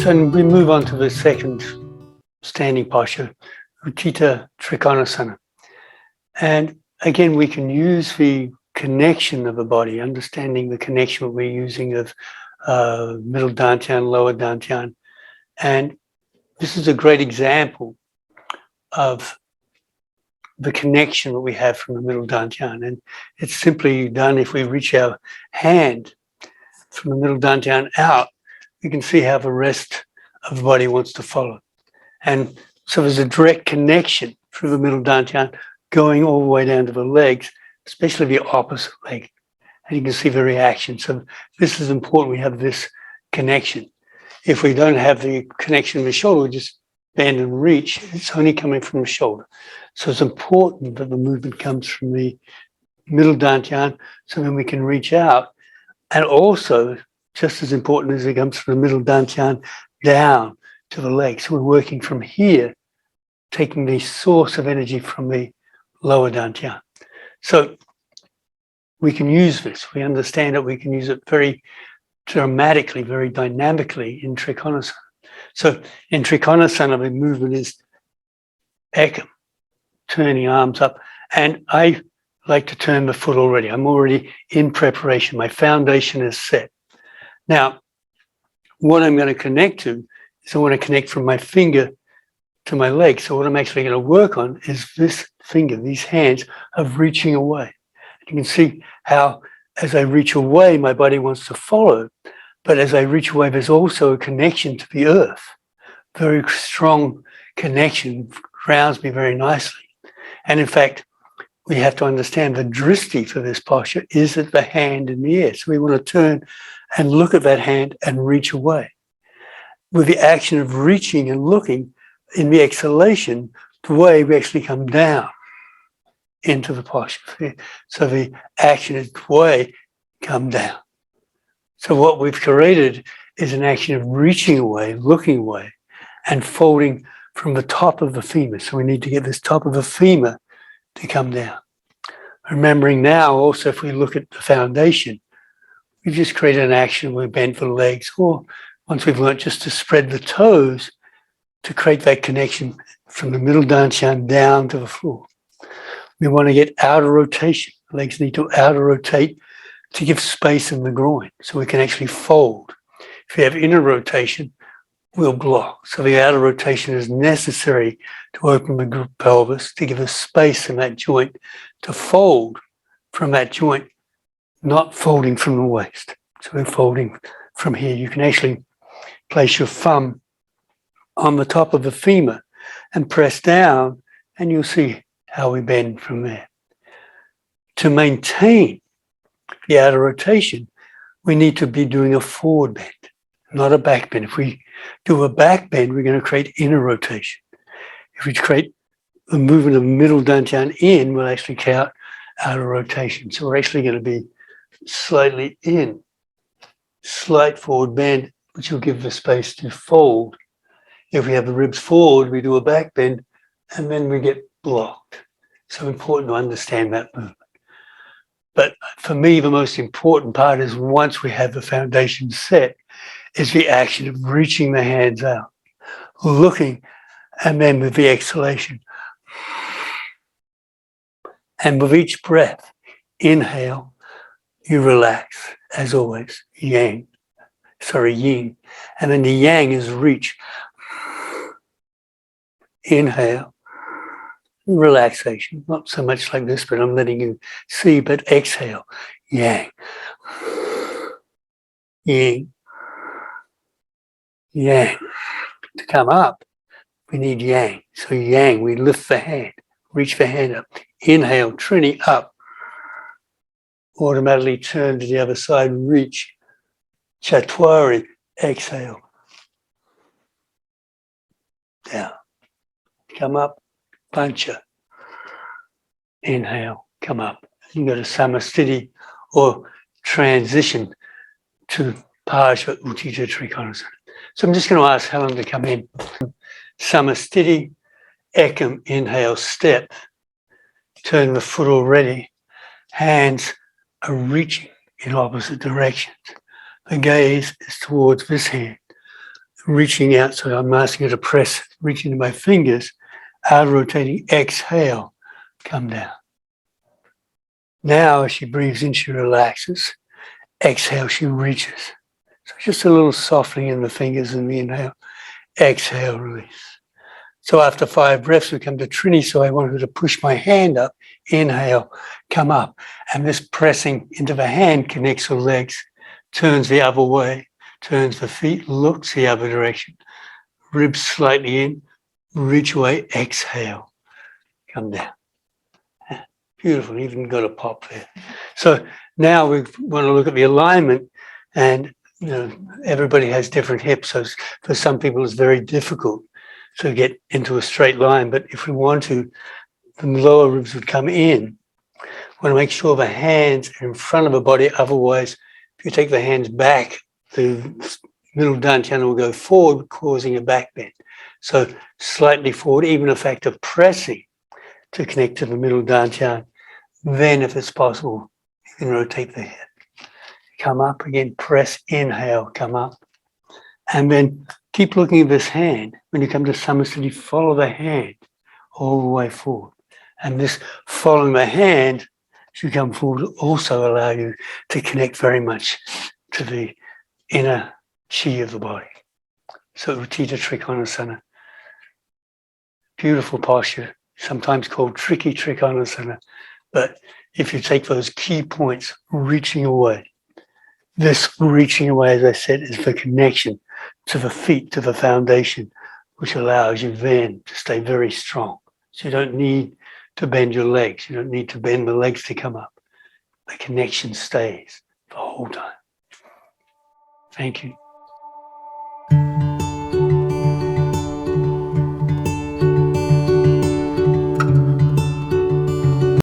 So we move on to the second standing posture, Utthita Trikonasana. And again, we can use the connection of the body, understanding the connection we're using of middle dantian, lower dantian. And this is a great example of the connection that we have from the middle dantian. And it's simply done if we reach our hand from the middle dantian out, we can see how the rest of the body wants to follow. And so there's a direct connection through the middle dantian going all the way down to the legs, especially the opposite leg. And you can see the reaction. So this is important. We have this connection. If we don't have the connection in the shoulder, we just bend and reach. It's only coming from the shoulder. So it's important that the movement comes from the middle dantian so then we can reach out. And also, just as important as it comes from the middle dantian down to the legs. So we're working from here, taking the source of energy from the lower dantian. So we can use this. We understand it. We can use it very dramatically, very dynamically in Trikonasana. So in Trikonasana, the movement is Ekam, turning arms up. And I like to turn the foot already. I'm already in preparation. My foundation is set. Now, what I'm going to connect to is I want to connect from my finger to my leg. So what I'm actually going to work on is this finger, these hands of reaching away. You can see how as I reach away, my body wants to follow. But as I reach away, there's also a connection to the earth. Very strong connection, grounds me very nicely. And in fact, we have to understand the drishti for this posture is at the hand in the air. So we want to turn and look at that hand and reach away. With the action of reaching and looking, in the exhalation, the way we actually come down into the posture. So the action is the way come down. So what we've created is an action of reaching away, looking away, and folding from the top of the femur. So we need to get this top of the femur to come down. Remembering now also, if we look at the foundation, we've just created an action where we bend the legs, or once we've learned just to spread the toes to create that connection from the middle dantian down to the floor. We want to get outer rotation. The legs need to outer rotate to give space in the groin so we can actually fold. If we have inner rotation, we'll block. So the outer rotation is necessary to open the pelvis, to give us space in that joint, to fold from that joint, not folding from the waist. So we're folding from here. You can actually place your thumb on the top of the femur and press down, and you'll see how we bend from there. To maintain the outer rotation, we need to be doing a forward bend, not a back bend. If we do a back bend, we're going to create inner rotation. If we create the movement of middle dantian in, we'll actually count outer rotation. So we're actually going to be slightly in, slight forward bend, which will give the space to fold. If we have the ribs forward, we do a back bend, and then we get blocked. So important to understand that movement. But for me, the most important part is once we have the foundation set, is the action of reaching the hands out, looking, and then with the exhalation. And with each breath, inhale, you relax, as always, yin. And then the yang is reach. Inhale, relaxation, not so much like this, but I'm letting you see, but exhale, yang. Yin. Yang. To come up, we need yang. So yang, we lift the hand, reach the hand up. Inhale, trini, up. Automatically turn to the other side, reach. Chatwari, exhale. Down. Come up, pancha. Inhale, come up. You go to samastiti or transition to Parshva Utthita Trikonasana. So I'm just going to ask Helen to come in. Samastiti, Ekam, inhale, step. Turn the foot already. Hands are reaching in opposite directions. The gaze is towards this hand. reaching out. So I'm asking her to press, reaching to my fingers, out rotating, exhale, come down. Now as she breathes in, she relaxes. Exhale, she reaches. So just a little softening in the fingers in the inhale. Exhale, release. So after 5 breaths, we come to Trini. So I want her to push my hand up. Inhale, come up. And this pressing into the hand connects the legs, turns the other way, turns the feet, looks the other direction. Ribs slightly in, reach away, exhale, come down. Beautiful, even got a pop there. So now we want to look at the alignment, and everybody has different hips. So for some people, it's very difficult to get into a straight line. But if we want to, the lower ribs would come in. We want to make sure the hands are in front of the body. Otherwise, if you take the hands back, the middle dantian will go forward, causing a back bend. So slightly forward, even a fact of pressing to connect to the middle dantian. Then, if it's possible, you can rotate the head. Come up again, press, inhale, come up. And then keep looking at this hand. When you come to Samasthiti, follow the hand all the way forward. And this following the hand, as you come forward, will also allow you to connect very much to the inner chi of the body. So Utthita Trikonasana, beautiful posture, sometimes called tricky Trikonasana. But if you take those key points, reaching away, this reaching away, as I said, is the connection to the feet, to the foundation, which allows you then to stay very strong. So you don't need to bend your legs. You don't need to bend the legs to come up. The connection stays the whole time. Thank you.